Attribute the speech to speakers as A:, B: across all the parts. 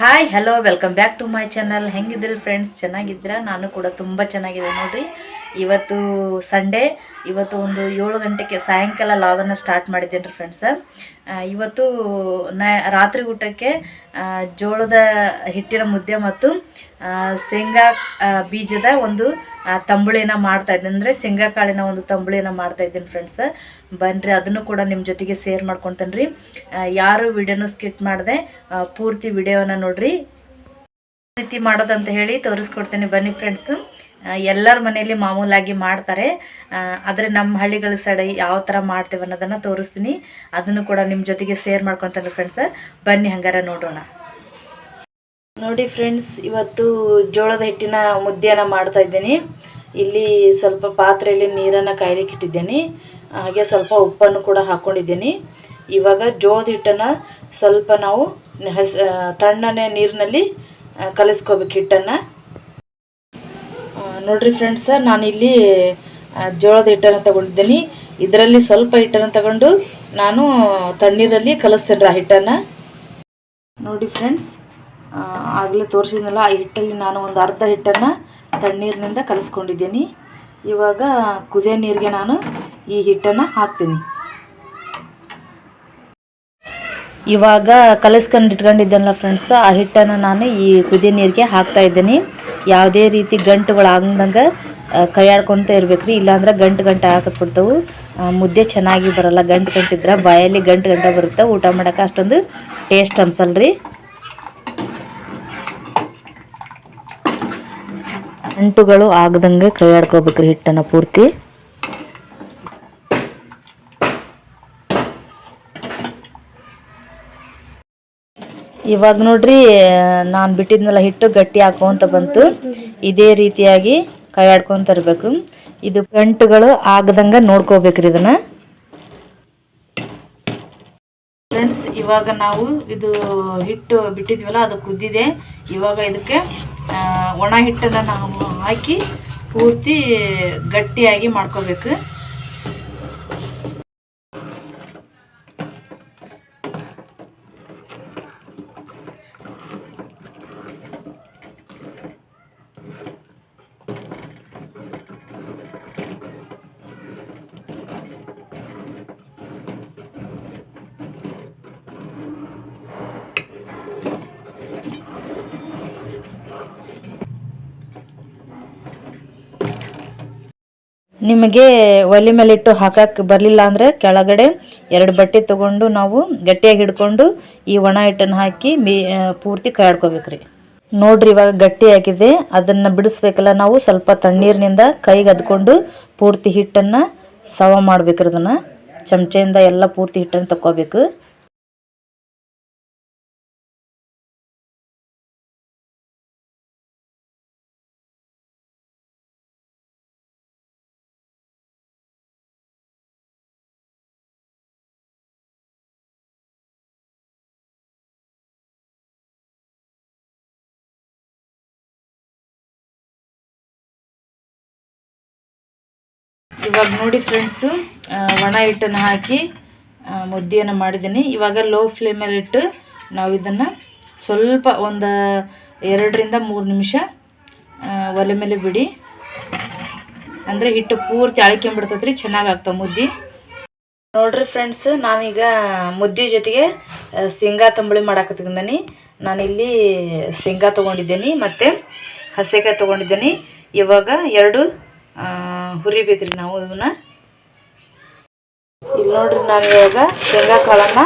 A: Hi hello welcome back to my channel. ಹೆಂಗಿದ್ರಿ friends? ಚೆನ್ನಾಗಿದ್ದೀರಾ? ನಾನು ಕೂಡ ತುಂಬ ಚೆನ್ನಾಗಿದೆ ನೋಡಿರಿ. ಇವತ್ತು ಸಂಡೇ, ಇವತ್ತು ಒಂದು 7 ಗಂಟೆಗೆ ಸಾಯಂಕಾಲ ಲಾಗನ್ನು ಸ್ಟಾರ್ಟ್ ಮಾಡಿದ್ದೇನೆ ರೀ ಫ್ರೆಂಡ್ಸ. ಇವತ್ತು ರಾತ್ರಿ ಊಟಕ್ಕೆ ಜೋಳದ ಹಿಟ್ಟಿನ ಮುದ್ದೆ ಮತ್ತು ಶೇಂಗಾ ಬೀಜದ ಒಂದು ತಂಬುಳಿನ ಮಾಡ್ತಾಯಿದ್ದೀನಿ. ಅಂದರೆ ಶೇಂಗಾ ಕಾಳಿನ ಒಂದು ತಂಬುಳಿನ ಮಾಡ್ತಾಯಿದ್ದೀನಿ ಫ್ರೆಂಡ್ಸ. ಬನ್ನಿರಿ, ಅದನ್ನು ಕೂಡ ನಿಮ್ಮ ಜೊತೆಗೆ ಶೇರ್ ಮಾಡ್ಕೊತೇನೆ ರೀ. ಯಾರು ವಿಡಿಯೋನ ಸ್ಕಿಪ್ ಮಾಡಿದೆ ಪೂರ್ತಿ ವಿಡಿಯೋನ ನೋಡ್ರಿ. ರೀತಿ ಮಾಡೋದಂತ ಹೇಳಿ ತೋರಿಸ್ಕೊಡ್ತೇನೆ ಬನ್ನಿ ಫ್ರೆಂಡ್ಸ್. ಎಲ್ಲರ ಮನೆಯಲ್ಲಿ ಮಾಮೂಲಾಗಿ ಮಾಡ್ತಾರೆ, ಆದರೆ ನಮ್ಮ ಹಳ್ಳಿಗಳ ಸೈಡ್ ಯಾವ ಥರ ಮಾಡ್ತೇವೆ ಅನ್ನೋದನ್ನು ತೋರಿಸ್ತೀನಿ. ಅದನ್ನು ಕೂಡ ನಿಮ್ಮ ಜೊತೆಗೆ ಶೇರ್ ಮಾಡ್ಕೊತಾನೆ ಫ್ರೆಂಡ್ಸ್. ಬನ್ನಿ ಹಂಗಾರ ನೋಡೋಣ. ನೋಡಿ ಫ್ರೆಂಡ್ಸ್, ಇವತ್ತು ಜೋಳದ ಹಿಟ್ಟಿನ ಮುದ್ದೆಯನ್ನು ಮಾಡ್ತಾ ಇದ್ದೀನಿ. ಇಲ್ಲಿ ಸ್ವಲ್ಪ ಪಾತ್ರೆಯಲ್ಲಿ ನೀರನ್ನು ಕಾಯ್ಲಿಕ್ಕೆ ಇಟ್ಟಿದ್ದೇನೆ, ಹಾಗೆ ಸ್ವಲ್ಪ ಉಪ್ಪನ್ನು ಕೂಡ ಹಾಕ್ಕೊಂಡಿದ್ದೀನಿ. ಇವಾಗ ಜೋಳದ ಹಿಟ್ಟನ್ನು ಸ್ವಲ್ಪ ನಾವು ತಣ್ಣನೆ ನೀರಿನಲ್ಲಿ ಕಲಿಸ್ಕೋಬೇಕು ಹಿಟ್ಟನ್ನು. ನೋಡಿರಿ ಫ್ರೆಂಡ್ಸ, ನಾನಿಲ್ಲಿ ಜೋಳದ ಹಿಟ್ಟನ್ನು ತಗೊಂಡಿದ್ದೀನಿ. ಇದರಲ್ಲಿ ಸ್ವಲ್ಪ ಹಿಟ್ಟನ್ನು ತಗೊಂಡು ನಾನು ತಣ್ಣೀರಲ್ಲಿ ಕಲಿಸ್ತೇನೆ ಆ ಹಿಟ್ಟನ್ನು. ನೋಡಿ ಫ್ರೆಂಡ್ಸ್, ಆಗಲೇ ತೋರಿಸಿದ್ನಲ್ಲ, ಆ ಹಿಟ್ಟಲ್ಲಿ ನಾನು ಒಂದು ಅರ್ಧ ಹಿಟ್ಟನ್ನು ತಣ್ಣೀರಿನಿಂದ ಕಲಿಸ್ಕೊಂಡಿದ್ದೀನಿ. ಇವಾಗ ಕುದಿಯೋ ನೀರಿಗೆ ನಾನು ಈ ಹಿಟ್ಟನ್ನು ಹಾಕ್ತೀನಿ. ಇವಾಗ ಕಲಿಸ್ಕೊಂಡು ಇಟ್ಕೊಂಡಿದ್ದೆನಲ್ಲ ಫ್ರೆಂಡ್ಸ್, ಆ ಹಿಟ್ಟನ್ನು ನಾನು ಈ ಕುದಿಯೋ ನೀರಿಗೆ ಹಾಕ್ತಾ ಇದ್ದೀನಿ. ಯಾವುದೇ ರೀತಿ ಗಂಟುಗಳು ಆಗದಂಗೆ ಕೈ ಆಡ್ಕೊಳ್ತಾ ಇರ್ಬೇಕು ರೀ, ಇಲ್ಲಾಂದ್ರೆ ಗಂಟು ಹಾಕತ್ಬಿಡ್ತಾವೆ, ಮುದ್ದೆ ಚೆನ್ನಾಗಿ ಬರೋಲ್ಲ. ಗಂಟಿದ್ರೆ ಬಾಯಲ್ಲಿ ಗಂಟು ಬರುತ್ತೆ, ಊಟ ಮಾಡೋಕೆ ಅಷ್ಟೊಂದು ಟೇಸ್ಟ್ ಅನ್ಸಲ್ರಿ. ಗಂಟುಗಳು ಆಗದಂಗೆ ಕೈ ಆಡ್ಕೋಬೇಕ್ರಿ ಹಿಟ್ಟನ್ನು ಪೂರ್ತಿ. ಇವಾಗ ನೋಡ್ರಿ, ನಾನು ಬಿಟ್ಟಿದ್ನಲ್ಲ ಹಿಟ್ಟು ಗಟ್ಟಿ ಹಾಕೋಂತ ಬಂತು. ಇದೇ ರೀತಿಯಾಗಿ ಕೈ ಆಡ್ಕೊತ ಇರಬೇಕು. ಇದು ಗಂಟುಗಳು ಆಗದಂಗೆ ನೋಡ್ಕೋಬೇಕ್ರಿ ಇದನ್ನು. ಫ್ರೆಂಡ್ಸ್, ಇವಾಗ ನಾವು ಇದು ಹಿಟ್ಟು ಬಿಟ್ಟಿದ್ವಲ್ಲ, ಅದು ಕುದ್ದಿದೆ. ಇವಾಗ ಇದಕ್ಕೆ ಒಣ ಹಿಟ್ಟನ್ನು ನಾವು ಹಾಕಿ ಪೂರ್ತಿ ಗಟ್ಟಿಯಾಗಿ ಮಾಡ್ಕೋಬೇಕು. ನಿಮಗೆ ಒಲೆ ಮೇಲಿಟ್ಟು ಹಾಕಕ್ಕೆ ಬರಲಿಲ್ಲ ಅಂದರೆ ಕೆಳಗಡೆ 2 ಬಟ್ಟೆ ತೊಗೊಂಡು ನಾವು ಗಟ್ಟಿಯಾಗಿ ಹಿಡ್ಕೊಂಡು ಈ ಒಣ ಹಿಟ್ಟನ್ನು ಹಾಕಿ ಪೂರ್ತಿ ಕೈ ಆಡ್ಕೋಬೇಕ್ರಿ. ನೋಡ್ರಿ, ಇವಾಗ ಗಟ್ಟಿಯಾಗಿದೆ. ಅದನ್ನು ಬಿಡಿಸ್ಬೇಕಲ್ಲ, ನಾವು ಸ್ವಲ್ಪ ತಣ್ಣೀರಿನಿಂದ ಕೈಗೆ ಅದ್ಕೊಂಡು ಪೂರ್ತಿ ಹಿಟ್ಟನ್ನು ಸವ ಮಾಡ್ಬೇಕ್ರಿ. ಅದನ್ನು ಚಮಚೆಯಿಂದ ಎಲ್ಲ ಪೂರ್ತಿ ಹಿಟ್ಟನ್ನು ತಕ್ಕೋಬೇಕು. ಇವಾಗ ನೋಡಿ ಫ್ರೆಂಡ್ಸು, ಒಣ ಹಿಟ್ಟನ್ನು ಹಾಕಿ ಮುದ್ದೆಯನ್ನು ಮಾಡಿದ್ದೀನಿ. ಇವಾಗ ಲೋ ಫ್ಲೇಮಲ್ಲಿ ಇಟ್ಟು ನಾವು ಇದನ್ನು ಸ್ವಲ್ಪ ಒಂದು 2 ರಿಂದ 3 ನಿಮಿಷ ಒಲೆ ಮೇಲೆ ಬಿಡಿ. ಅಂದರೆ ಹಿಟ್ಟು ಪೂರ್ತಿ ಅಳ್ಕೊಂಬಿಡ್ತದೆ ರೀ, ಚೆನ್ನಾಗಿ ಆಗ್ತಾವೆ ಮುದ್ದೆ. ನೋಡಿರಿ ಫ್ರೆಂಡ್ಸ್, ನಾನೀಗ ಮುದ್ದೆ ಜೊತೆಗೆ ಶೇಂಗಾ ತಂಬುಳಿ ಮಾಡಾಕತ್ತಿದ್ದೀನಿ. ನಾನಿಲ್ಲಿ ಶೇಂಗಾ ತೊಗೊಂಡಿದ್ದೀನಿ ಮತ್ತು ಹಸಿಕಾಯಿ ತೊಗೊಂಡಿದ್ದೀನಿ. ಇವಾಗ 2 ಹುರಿಬೇಕ್ರಿ ನಾವು ಇದನ್ನು. ಇಲ್ಲಿ ನೋಡ್ರಿ, ನಾನು ಇವಾಗ ಶೇಂಗಾ ಕಾಳನ್ನು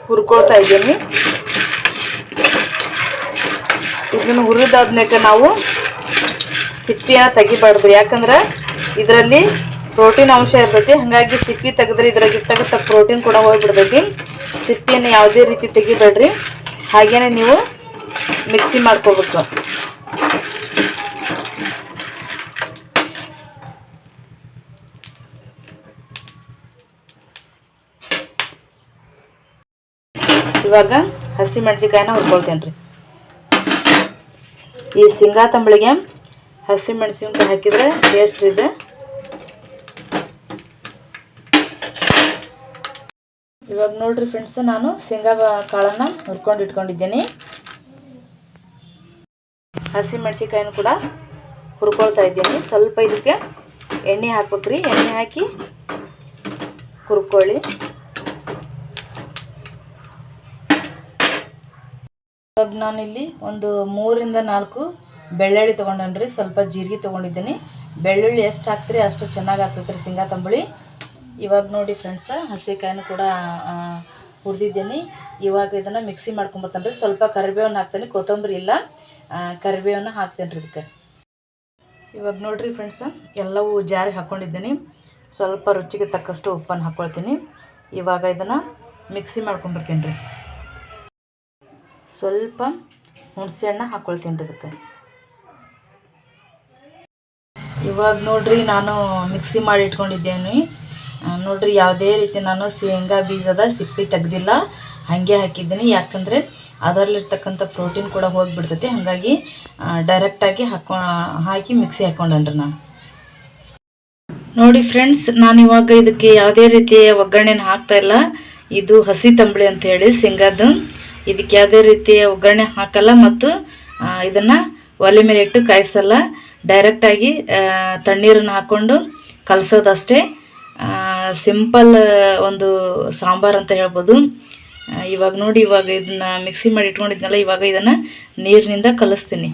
A: ಹುರ್ಕೊಳ್ತಾ ಇದ್ದೀನಿ. ಇದನ್ನು ಹುರಿದಾದ್ಮೇಲೆ ನಾವು ಸಿಪ್ಪಿಯನ್ನು ತೆಗಿಬಾರ್ದು, ಯಾಕಂದ್ರೆ ಇದರಲ್ಲಿ ಪ್ರೋಟೀನ್ ಅಂಶ ಇರ್ತೈತಿ. ಹಾಗಾಗಿ ಸಿಪ್ಪಿ ತೆಗೆದ್ರೆ ಇದ್ರಾಗಿರ್ತಕ್ಕಂಥ ಪ್ರೋಟೀನ್ ಕೂಡ ಹೋಗಿಬಿಡ್ತೈತಿ. ಸಿಪ್ಪಿಯನ್ನು ಯಾವುದೇ ರೀತಿ ತೆಗಿಬೇಡ್ರಿ, ಹಾಗೇನೆ ನೀವು ಮಿಕ್ಸಿ ಮಾಡ್ಕೋಬೇಕು. ಇವಾಗ ಹಸಿ ಮೆಣಸಿನ್ಕಾಯಿನ ಹುರ್ಕೊಳ್ತೇನೆ ರೀ. ಈ ಶೇಂಗಾ ತಂಬಳಿಗೆ ಹಸಿ ಮೆಣಸಿನ್ಕಾಯಿ ಹಾಕಿದರೆ ಟೇಸ್ಟ್ ಇದೆ. ಇವಾಗ ನೋಡ್ರಿ ಫ್ರೆಂಡ್ಸ್, ನಾನು ಶೇಂಗಾ ಕಾಳನ್ನು ಹುರ್ಕೊಂಡು ಇಟ್ಕೊಂಡಿದ್ದೀನಿ. ಹಸಿ ಮೆಣಸಿನ್ಕಾಯಿನೂ ಕೂಡ ಹುರ್ಕೊಳ್ತಾ ಇದ್ದೀನಿ. ಸ್ವಲ್ಪ ಇದಕ್ಕೆ ಎಣ್ಣೆ ಹಾಕ್ಬೇಕ್ರಿ. ಎಣ್ಣೆ ಹಾಕಿ ಹುರ್ಕೊಳ್ಳಿ. ಇವಾಗ ನಾನಿಲ್ಲಿ ಒಂದು 3ರಿಂದ 4 ಬೆಳ್ಳುಳ್ಳಿ ತೊಗೊಂಡೇನ್ರಿ. ಸ್ವಲ್ಪ ಜೀರಿಗೆ ತೊಗೊಂಡಿದ್ದೀನಿ. ಬೆಳ್ಳುಳ್ಳಿ ಎಷ್ಟು ಹಾಕ್ತೀರಿ ಅಷ್ಟು ಚೆನ್ನಾಗಿ ಆಗ್ತೈತೆ ರೀ ಶೇಂಗಾ ತಂಬುಳಿ. ಇವಾಗ ನೋಡಿ ಫ್ರೆಂಡ್ಸ, ಹಸಿಕಾಯಿನೂ ಕೂಡ ಹುರಿದಿದ್ದೀನಿ. ಇವಾಗ ಇದನ್ನು ಮಿಕ್ಸಿ ಮಾಡ್ಕೊಂಬರ್ತಾನೆ ರೀ. ಸ್ವಲ್ಪ ಕರಿಬೇವನ್ನು ಹಾಕ್ತೇನೆ, ಕೊತ್ತಂಬರಿ ಇಲ್ಲ, ಕರಿಬೇವನ್ನು ಹಾಕ್ತೇನೆ ರೀ ಇದಕ್ಕೆ. ಇವಾಗ ನೋಡಿರಿ ಫ್ರೆಂಡ್ಸ, ಎಲ್ಲವೂ ಜಾರಿಗೆ ಹಾಕ್ಕೊಂಡಿದ್ದೀನಿ. ಸ್ವಲ್ಪ ರುಚಿಗೆ ತಕ್ಕಷ್ಟು ಉಪ್ಪನ್ನು ಹಾಕ್ಕೊಳ್ತೀನಿ. ಇವಾಗ ಇದನ್ನು ಮಿಕ್ಸಿ ಮಾಡ್ಕೊಂಬರ್ತೀನಿ ರೀ. ಸ್ವಲ್ಪ ಹುಣಸೆ ಹಣ್ಣು ಹಾಕ್ಕೊಳ್ತೀನಿ ರೀ ಇದಕ್ಕೆ. ಇವಾಗ ನೋಡಿರಿ, ನಾನು ಮಿಕ್ಸಿ ಮಾಡಿ ಇಟ್ಕೊಂಡಿದ್ದೇನೆ ನೋಡಿರಿ. ಯಾವುದೇ ರೀತಿ ನಾನು ಶೇಂಗಾ ಬೀಜದ ಸಿಪ್ಪೆ ತೆಗ್ದಿಲ್ಲ, ಹಾಗೆ ಹಾಕಿದ್ದೀನಿ. ಯಾಕಂದರೆ ಅದರಲ್ಲಿರ್ತಕ್ಕಂಥ ಪ್ರೋಟೀನ್ ಕೂಡ ಹೋಗಿಬಿಡ್ತೈತಿ. ಹಾಗಾಗಿ ಡೈರೆಕ್ಟಾಗಿ ಹಾಕಿ ಮಿಕ್ಸಿ ಹಾಕ್ಕೊಂಡೇನ್ರಿ ನಾನು. ನೋಡಿ ಫ್ರೆಂಡ್ಸ್, ನಾನು ಇವಾಗ ಇದಕ್ಕೆ ಯಾವುದೇ ರೀತಿಯ ಒಗ್ಗರಣೆನ ಹಾಕ್ತಾಯಿಲ್ಲ. ಇದು ಹಸಿ ತಂಬುಳಿ ಅಂತ ಹೇಳಿ ಶೇಂಗಾದ್ದು. ಇದಕ್ಕೆ ಯಾವುದೇ ರೀತಿಯ ಒಗ್ಗರಣೆ ಹಾಕಲ್ಲ ಮತ್ತು ಇದನ್ನು ಒಲೆ ಮೇಲೆ ಇಟ್ಟು ಕಾಯಿಸಲ್ಲ. ಡೈರೆಕ್ಟಾಗಿ ತಣ್ಣೀರನ್ನು ಹಾಕ್ಕೊಂಡು ಕಲಸೋದಷ್ಟೇ. ಸಿಂಪಲ್ ಒಂದು ಸಾಂಬಾರು ಅಂತ ಹೇಳ್ಬೋದು. ಇವಾಗ ನೋಡಿ, ಇವಾಗ ಇದನ್ನು ಮಿಕ್ಸಿ ಮಾಡಿ ಇಟ್ಕೊಂಡಿದ್ನಲ್ಲ, ಇವಾಗ ಇದನ್ನು ನೀರಿನಿಂದ ಕಲಿಸ್ತೀನಿ.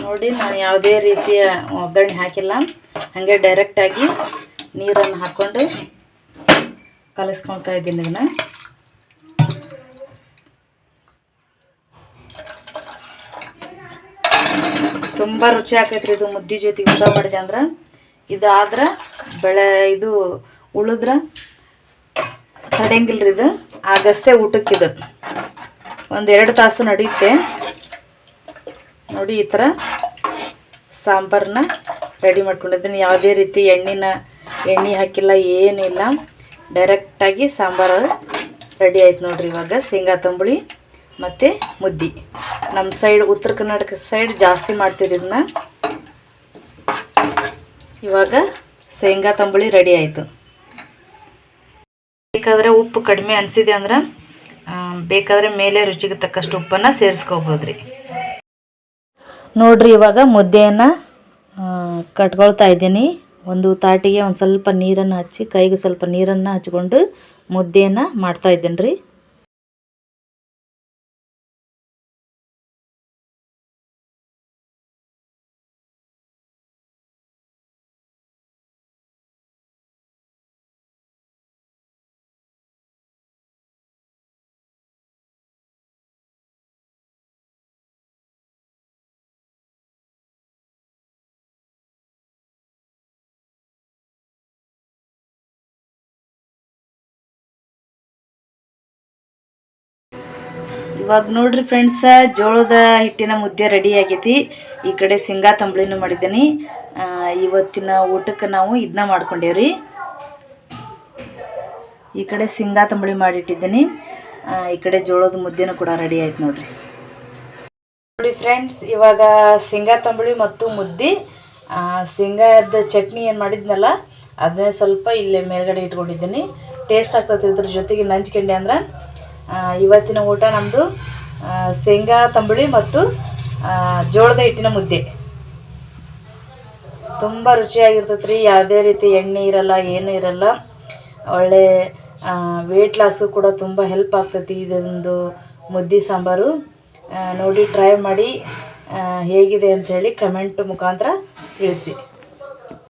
A: ನೋಡಿ, ನಾನು ಯಾವುದೇ ರೀತಿಯ ಒಗ್ಗರಣೆ ಹಾಕಿಲ್ಲ, ಹಾಗೆ ಡೈರೆಕ್ಟಾಗಿ ನೀರನ್ನು ಹಾಕ್ಕೊಂಡು ಕಲಿಸ್ಕೊಳ್ತಾ ಇದ್ದೀನಿ ಇದನ್ನು. ತುಂಬ ರುಚಿ ಆಕೈತ್ರಿ ಇದು. ಮುದ್ದೆ ಜೊತೆಗೆ ಊಟ ಮಾಡಿದೆ ಅಂದ್ರೆ ಇದಾದ್ರೆ ಇದು ಉಳಿದ್ರೆ ತಡೆಯಂಗಿಲ್ರಿ. ಇದು ಆಗಷ್ಟೇ ಊಟಕ್ಕಿದು 1-2 ತಾಸು ನಡೆಯುತ್ತೆ. ನೋಡಿ, ಈ ಥರ ಸಾಂಬಾರನ್ನ ರೆಡಿ ಮಾಡ್ಕೊಂಡಿದ್ದೀನಿ. ಯಾವುದೇ ರೀತಿ ಎಣ್ಣೆ ಹಾಕಿಲ್ಲ, ಏನಿಲ್ಲ. ಡೈರೆಕ್ಟಾಗಿ ಸಾಂಬಾರು ರೆಡಿ ಆಯ್ತು ನೋಡಿರಿ. ಇವಾಗ ಶೇಂಗಾ ತಂಬುಳಿ ಮತ್ತು ಮುದ್ದೆ. ನಮ್ಮ ಸೈಡ್, ಉತ್ತರ ಕರ್ನಾಟಕ ಸೈಡ್ ಜಾಸ್ತಿ ಮಾಡ್ತೀರಿ ಇದನ್ನ. ಇವಾಗ ಶೇಂಗಾ ತಂಬುಳಿ ರೆಡಿ ಆಯಿತು. ಬೇಕಾದರೆ ಉಪ್ಪು ಕಡಿಮೆ ಅನಿಸಿದೆ ಅಂದ್ರೆ ಬೇಕಾದರೆ ಮೇಲೆ ರುಚಿಗೆ ತಕ್ಕಷ್ಟು ಉಪ್ಪನ್ನು ಸೇರಿಸ್ಕೋಬೋದ್ರಿ. ನೋಡಿರಿ, ಇವಾಗ ಮುದ್ದೆಯನ್ನು ಕಟ್ಕೊಳ್ತಾ ಇದ್ದೀನಿ. ಒಂದು ತಾಟಿಗೆ ಒಂದು ಸ್ವಲ್ಪ ನೀರನ್ನು ಹಚ್ಚಿ, ಕೈಗೆ ಸ್ವಲ್ಪ ನೀರನ್ನು ಹಚ್ಕೊಂಡು ಮುದ್ದೆಯನ್ನು ಮಾಡ್ತಾ ಇದ್ದೀನಿ ರೀ. ಇವಾಗ ನೋಡ್ರಿ ಫ್ರೆಂಡ್ಸ, ಜೋಳದ ಹಿಟ್ಟಿನ ಮುದ್ದೆ ರೆಡಿ ಆಗೈತಿ. ಈ ಕಡೆ ಶೇಂಗಾ ತಂಬುಳಿನೂ ಮಾಡಿದ್ದೀನಿ. ಇವತ್ತಿನ ಊಟಕ್ಕೆ ನಾವು ಇದನ್ನ ಮಾಡ್ಕೊಂಡೇವ್ರಿ. ಈ ಕಡೆ ಶೇಂಗಾ ತಂಬುಳಿ ಮಾಡಿಟ್ಟಿದ್ದೀನಿ, ಈ ಕಡೆ ಜೋಳದ ಮುದ್ದೆನೂ ಕೂಡ ರೆಡಿ ಆಯ್ತು ನೋಡ್ರಿ. ನೋಡಿ ಫ್ರೆಂಡ್ಸ್, ಇವಾಗ ಶೇಂಗಾ ತಂಬುಳಿ ಮತ್ತು ಮುದ್ದೆ, ಶೇಂಗಾದ ಚಟ್ನಿ ಏನು ಮಾಡಿದ್ನಲ್ಲ ಅದನ್ನೇ ಸ್ವಲ್ಪ ಇಲ್ಲೇ ಮೇಲ್ಗಡೆ ಇಟ್ಕೊಂಡಿದ್ದೀನಿ. ಟೇಸ್ಟ್ ಆಗ್ತದೆ. ಇದ್ರ ಜೊತೆಗೆ ನಂಚ್ಕೊಂಡೆ ಅಂದ್ರೆ ಇವತ್ತಿನ ಊಟ ನಮ್ಮದು ಶೇಂಗಾ ತಂಬುಳಿ ಮತ್ತು ಜೋಳದ ಹಿಟ್ಟಿನ ಮುದ್ದೆ. ತುಂಬ ರುಚಿಯಾಗಿರ್ತೈತೆ ರೀ. ಯಾವುದೇ ರೀತಿ ಎಣ್ಣೆ ಇರಲ್ಲ, ಏನೂ ಇರಲ್ಲ. ಒಳ್ಳೆ ವೆಯ್ಟ್ ಲಾಸು ಕೂಡ ತುಂಬ ಹೆಲ್ಪ್ ಆಗ್ತೈತಿ ಇದೊಂದು ಮುದ್ದೆ ಸಾಂಬಾರು. ನೋಡಿ, ಟ್ರೈ ಮಾಡಿ ಹೇಗಿದೆ ಅಂಥೇಳಿ ಕಮೆಂಟ್ ಮುಖಾಂತರ ತಿಳಿಸಿ.